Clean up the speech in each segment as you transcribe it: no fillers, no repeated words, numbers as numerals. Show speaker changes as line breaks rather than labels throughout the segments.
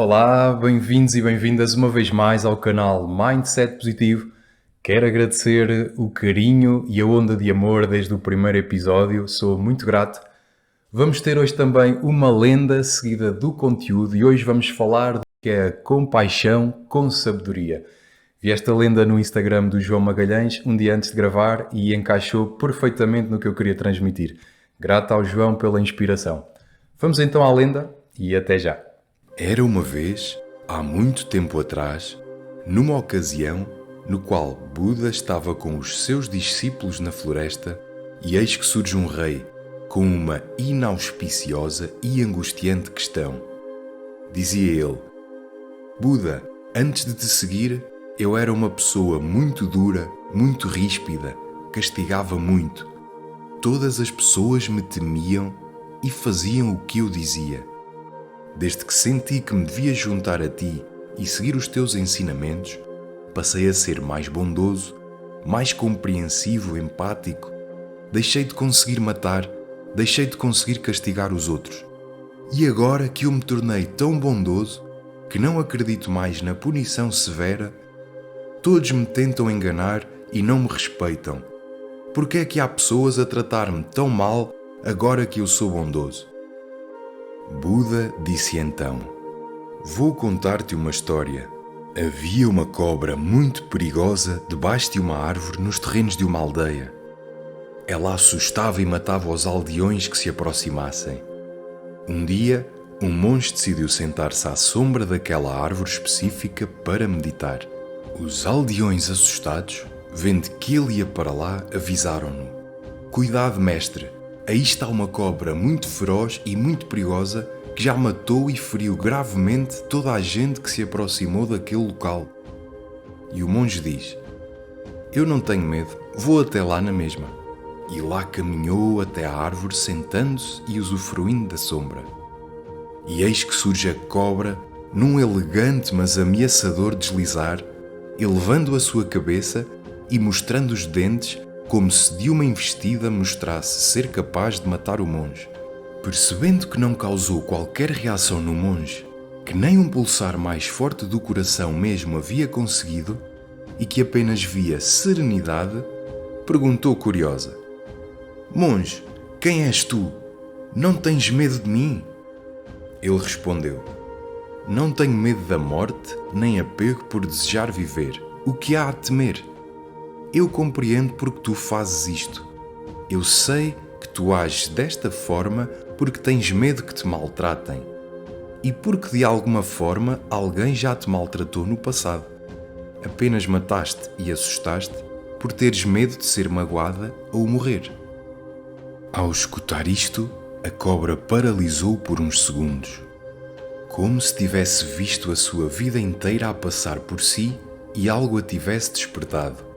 Olá, bem-vindos e bem-vindas uma vez mais ao canal Mindset Positivo. Quero agradecer o carinho e a onda de amor desde o primeiro episódio, sou muito grato. Vamos ter hoje também uma lenda seguida do conteúdo e hoje vamos falar do que é a compaixão com sabedoria. Vi esta lenda no Instagram do João Magalhães um dia antes de gravar e encaixou perfeitamente no que eu queria transmitir. Grato ao João pela inspiração. Vamos então à lenda e até já.
Era uma vez, há muito tempo atrás, numa ocasião no qual Buda estava com os seus discípulos na floresta e eis que surge um rei com uma inauspiciosa e angustiante questão. Dizia ele: Buda, antes de te seguir, eu era uma pessoa muito dura, muito ríspida, castigava muito. Todas as pessoas me temiam e faziam o que eu dizia. Desde que senti que me devia juntar a ti e seguir os teus ensinamentos, passei a ser mais bondoso, mais compreensivo, empático. Deixei de conseguir matar, deixei de conseguir castigar os outros. E agora que eu me tornei tão bondoso, que não acredito mais na punição severa, todos me tentam enganar e não me respeitam. Por que é que há pessoas a tratar-me tão mal agora que eu sou bondoso? Buda disse então: Vou contar-te uma história. Havia uma cobra muito perigosa debaixo de uma árvore nos terrenos de uma aldeia. Ela assustava e matava os aldeões que se aproximassem. Um dia, um monge decidiu sentar-se à sombra daquela árvore específica para meditar. Os aldeões assustados, vendo que ele ia para lá, avisaram-no: Cuidado, mestre! Aí está uma cobra muito feroz e muito perigosa que já matou e feriu gravemente toda a gente que se aproximou daquele local. E o monge diz: Eu não tenho medo, vou até lá na mesma. E lá caminhou até à árvore, sentando-se e usufruindo da sombra. E eis que surge a cobra, num elegante mas ameaçador deslizar, elevando a sua cabeça e mostrando os dentes, como se de uma investida mostrasse ser capaz de matar o monge. Percebendo que não causou qualquer reação no monge, que nem um pulsar mais forte do coração mesmo havia conseguido e que apenas via serenidade, perguntou curiosa: Monge, quem és tu? Não tens medo de mim? Ele respondeu: Não tenho medo da morte, nem apego por desejar viver. O que há a temer? Eu compreendo porque tu fazes isto. Eu sei que tu ages desta forma porque tens medo que te maltratem e porque de alguma forma alguém já te maltratou no passado. Apenas mataste e assustaste por teres medo de ser magoada ou morrer. Ao escutar isto, a cobra paralisou por uns segundos, como se tivesse visto a sua vida inteira a passar por si e algo a tivesse despertado.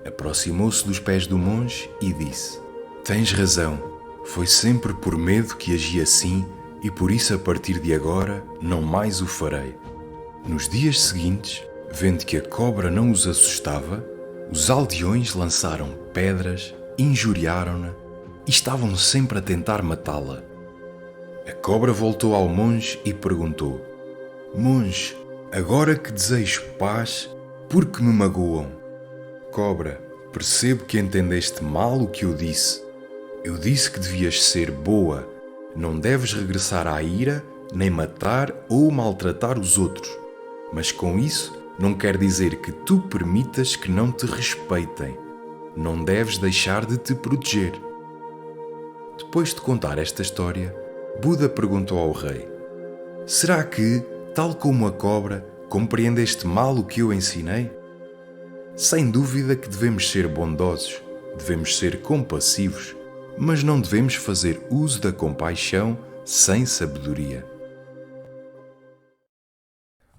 Aproximou-se dos pés do monge e disse: Tens razão, foi sempre por medo que agi assim e por isso a partir de agora não mais o farei. Nos dias seguintes, vendo que a cobra não os assustava, os aldeões lançaram pedras, injuriaram-na e estavam sempre a tentar matá-la. A cobra voltou ao monge e perguntou: Monge, agora que desejo paz, por que me magoam? Cobra, percebo que entendeste mal o que eu disse. Eu disse que devias ser boa, não deves regressar à ira, nem matar ou maltratar os outros. Mas com isso, não quer dizer que tu permitas que não te respeitem. Não deves deixar de te proteger. Depois de contar esta história, Buda perguntou ao rei: Será que, tal como a cobra, compreendeste mal o que eu ensinei? Sem dúvida que devemos ser bondosos, devemos ser compassivos, mas não devemos fazer uso da compaixão sem sabedoria.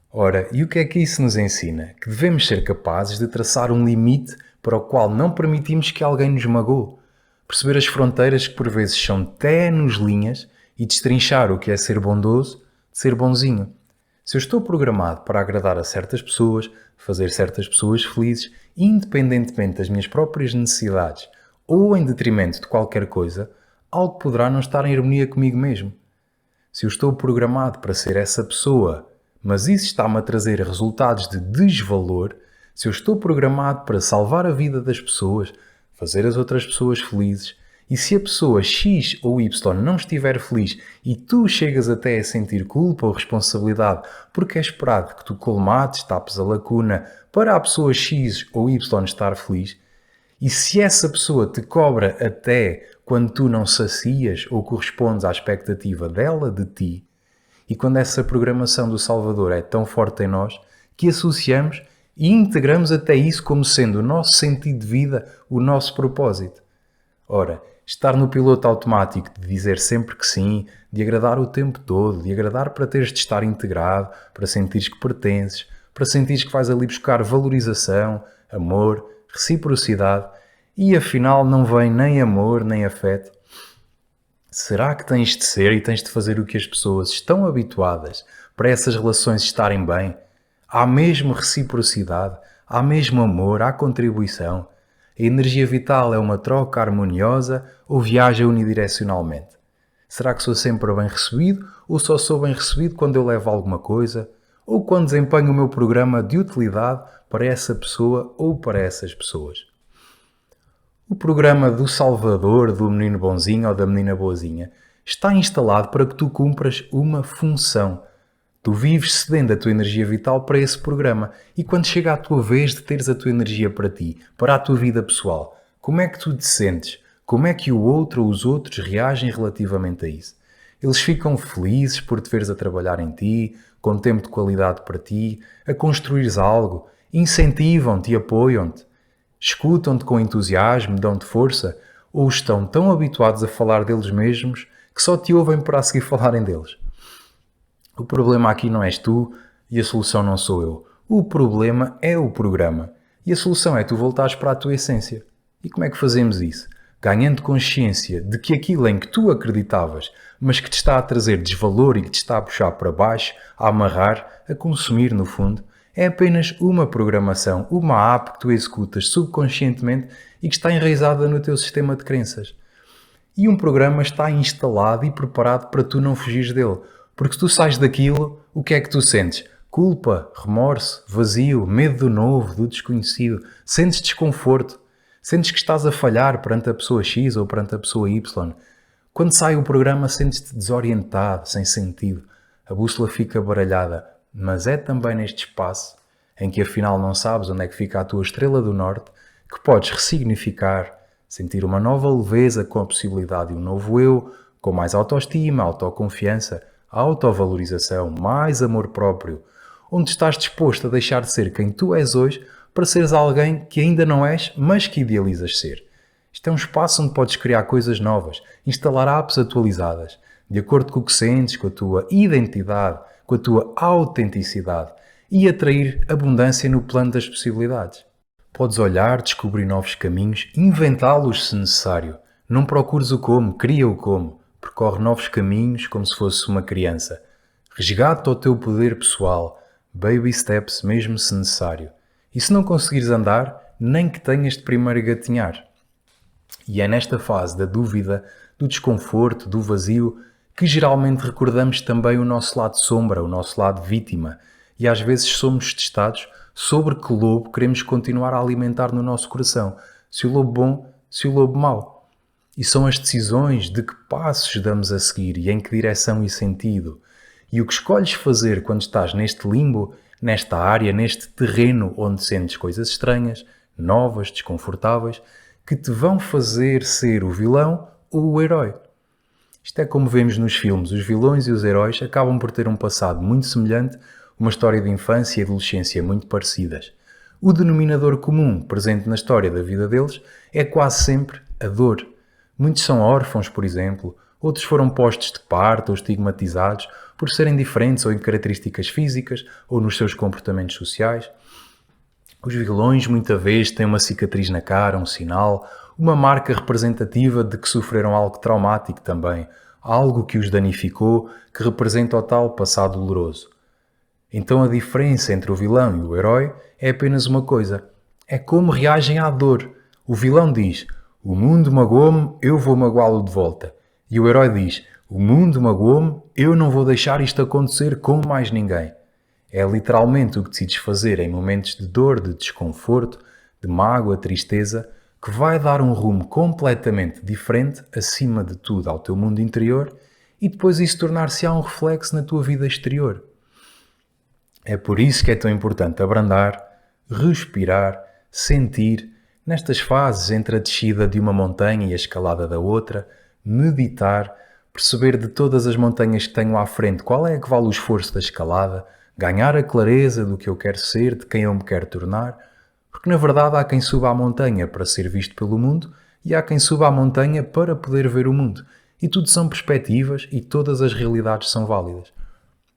Ora, e o que é que isso nos ensina? Que devemos ser capazes de traçar um limite para o qual não permitimos que alguém nos magoe. Perceber as fronteiras que por vezes são ténues linhas e destrinchar o que é ser bondoso de ser bonzinho. Se eu estou programado para agradar a certas pessoas, fazer certas pessoas felizes, independentemente das minhas próprias necessidades ou em detrimento de qualquer coisa, algo poderá não estar em harmonia comigo mesmo. se eu estou programado para ser essa pessoa, mas isso está-me a trazer resultados de desvalor, se eu estou programado para salvar a vida das pessoas, fazer as outras pessoas felizes, e se a pessoa X ou Y não estiver feliz e tu chegas até a sentir culpa ou responsabilidade porque é esperado que tu colmates, tapes a lacuna para a pessoa X ou Y estar feliz, e se essa pessoa te cobra até quando tu não sacias ou correspondes à expectativa dela de ti, e quando essa programação do Salvador é tão forte em nós que associamos e integramos até isso como sendo o nosso sentido de vida, o nosso propósito. Ora, estar no piloto automático de dizer sempre que sim, de agradar o tempo todo, de agradar para teres de estar integrado, para sentires que pertences, para sentires que vais ali buscar valorização, amor, reciprocidade, e afinal não vem nem amor nem afeto. Será que tens de ser e tens de fazer o que as pessoas estão habituadas para essas relações estarem bem? Há mesmo reciprocidade, há mesmo amor, há contribuição. A energia vital é uma troca harmoniosa ou viaja unidirecionalmente? Será que sou sempre bem recebido ou só sou bem recebido quando eu levo alguma coisa? Ou quando desempenho o meu programa de utilidade para essa pessoa ou para essas pessoas? O programa do Salvador, do menino bonzinho ou da menina boazinha, está instalado para que tu cumpras uma função. Tu vives cedendo a tua energia vital para esse programa e quando chega a tua vez de teres a tua energia para ti, para a tua vida pessoal, como é que tu te sentes? Como é que o outro ou os outros reagem relativamente a isso? Eles ficam felizes por te veres a trabalhar em ti, com tempo de qualidade para ti, a construires algo, incentivam-te e apoiam-te, escutam-te com entusiasmo, dão-te força ou estão tão habituados a falar deles mesmos que só te ouvem para a seguir falarem deles? O problema aqui não és tu e a solução não sou eu. O problema é o programa. E a solução é tu voltares para a tua essência. E como é que fazemos isso? Ganhando consciência de que aquilo em que tu acreditavas, mas que te está a trazer desvalor e que te está a puxar para baixo, a amarrar, a consumir no fundo, é apenas uma programação, uma app que tu executas subconscientemente e que está enraizada no teu sistema de crenças. E um programa está instalado e preparado para tu não fugires dele. Porque se tu sais daquilo, o que é que tu sentes? Culpa, remorso, vazio, medo do novo, do desconhecido. Sentes desconforto. Sentes que estás a falhar perante a pessoa X ou perante a pessoa Y. Quando sai o programa, sentes-te desorientado, sem sentido. A bússola fica baralhada. Mas é também neste espaço, em que afinal não sabes onde é que fica a tua estrela do norte, que podes ressignificar, sentir uma nova leveza com a possibilidade de um novo eu, com mais autoestima, autoconfiança, autovalorização, mais amor próprio, onde estás disposto a deixar de ser quem tu és hoje para seres alguém que ainda não és, mas que idealizas ser. Isto é um espaço onde podes criar coisas novas, instalar apps atualizadas, de acordo com o que sentes, com a tua identidade, com a tua autenticidade e atrair abundância no plano das possibilidades. Podes olhar, descobrir novos caminhos, inventá-los se necessário. Não procures o como, cria o como. Percorre novos caminhos como se fosse uma criança. Resgata o teu poder pessoal. Baby steps, mesmo se necessário. E se não conseguires andar, nem que tenhas de primeiro gatinhar. E é nesta fase da dúvida, do desconforto, do vazio, que geralmente recordamos também o nosso lado sombra, o nosso lado vítima. E às vezes somos testados sobre que lobo queremos continuar a alimentar no nosso coração. Se o lobo bom, se o lobo mau. E são as decisões de que passos damos a seguir e em que direção e sentido. E o que escolhes fazer quando estás neste limbo, nesta área, neste terreno onde sentes coisas estranhas, novas, desconfortáveis, que te vão fazer ser o vilão ou o herói. Isto é como vemos nos filmes. Os vilões e os heróis acabam por ter um passado muito semelhante, uma história de infância e adolescência muito parecidas. O denominador comum presente na história da vida deles é quase sempre a dor. Muitos são órfãos, por exemplo, outros foram postos de parte ou estigmatizados por serem diferentes ou em características físicas ou nos seus comportamentos sociais. Os vilões muitas vezes têm uma cicatriz na cara, um sinal, uma marca representativa de que sofreram algo traumático também, algo que os danificou, que representa o tal passado doloroso. Então a diferença entre o vilão e o herói é apenas uma coisa, é como reagem à dor. O vilão diz: o mundo magoou-me, eu vou magoá-lo de volta. E o herói diz: O mundo magoou-me, eu não vou deixar isto acontecer com mais ninguém. É literalmente o que decides fazer em momentos de dor, de desconforto, de mágoa, tristeza, que vai dar um rumo completamente diferente, acima de tudo, ao teu mundo interior e depois isso tornar-se-á um reflexo na tua vida exterior. É por isso que é tão importante abrandar, respirar, sentir, nestas fases entre a descida de uma montanha e a escalada da outra, meditar, perceber de todas as montanhas que tenho à frente qual é que vale o esforço da escalada, ganhar a clareza do que eu quero ser, de quem eu me quero tornar, porque na verdade há quem suba à montanha para ser visto pelo mundo e há quem suba à montanha para poder ver o mundo. E tudo são perspectivas e todas as realidades são válidas.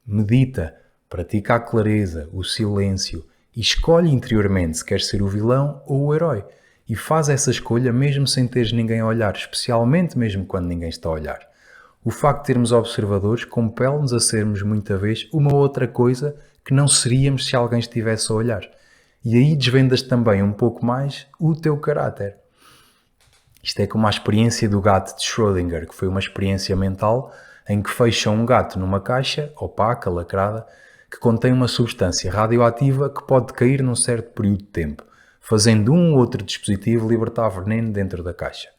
Medita, pratica a clareza, o silêncio e escolhe interiormente se queres ser o vilão ou o herói. E faz essa escolha mesmo sem teres ninguém a olhar, especialmente mesmo quando ninguém está a olhar. O facto de termos observadores compele-nos a sermos muita vez uma outra coisa que não seríamos se alguém estivesse a olhar. E aí desvendas também um pouco mais o teu caráter. Isto é como a experiência do gato de Schrödinger, que foi uma experiência mental em que fecham um gato numa caixa opaca, lacrada, que contém uma substância radioativa que pode cair num certo período de tempo, fazendo um ou outro dispositivo libertar veneno dentro da caixa.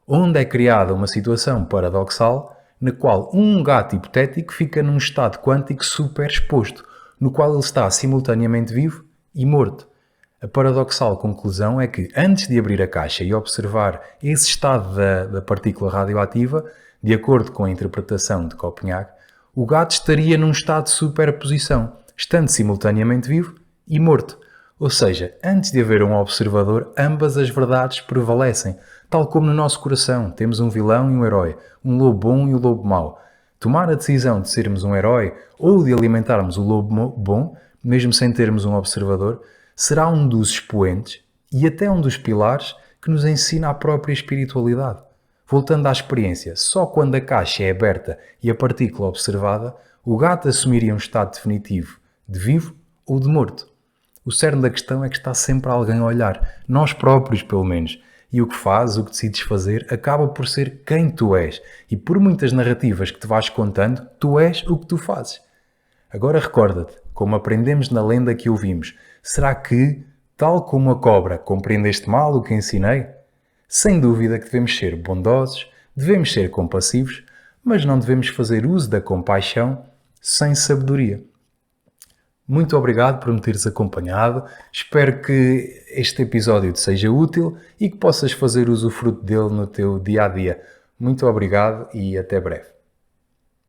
Onde é criada uma situação paradoxal na qual um gato hipotético fica num estado quântico superexposto, no qual ele está simultaneamente vivo e morto. A paradoxal conclusão é que, antes de abrir a caixa e observar esse estado da partícula radioativa, de acordo com a interpretação de Copenhague, o gato estaria num estado de superposição, estando simultaneamente vivo e morto. Ou seja, antes de haver um observador, ambas as verdades prevalecem, tal como no nosso coração temos um vilão e um herói, um lobo bom e um lobo mau. Tomar a decisão de sermos um herói ou de alimentarmos o lobo bom, mesmo sem termos um observador, será um dos expoentes e até um dos pilares que nos ensina a própria espiritualidade. Voltando à experiência, só quando a caixa é aberta e a partícula observada, o gato assumiria um estado definitivo de vivo ou de morto. O cerne da questão é que está sempre alguém a olhar, nós próprios pelo menos, e o que fazes, o que decides fazer, acaba por ser quem tu és, e por muitas narrativas que te vais contando, tu és o que tu fazes. Agora recorda-te, como aprendemos na lenda que ouvimos, será que, tal como a cobra, compreendeste mal o que ensinei? Sem dúvida que devemos ser bondosos, devemos ser compassivos, mas não devemos fazer uso da compaixão sem sabedoria. Muito obrigado por me teres acompanhado, espero que este episódio te seja útil e que possas fazer usufruto dele no teu dia-a-dia. Muito obrigado e até breve.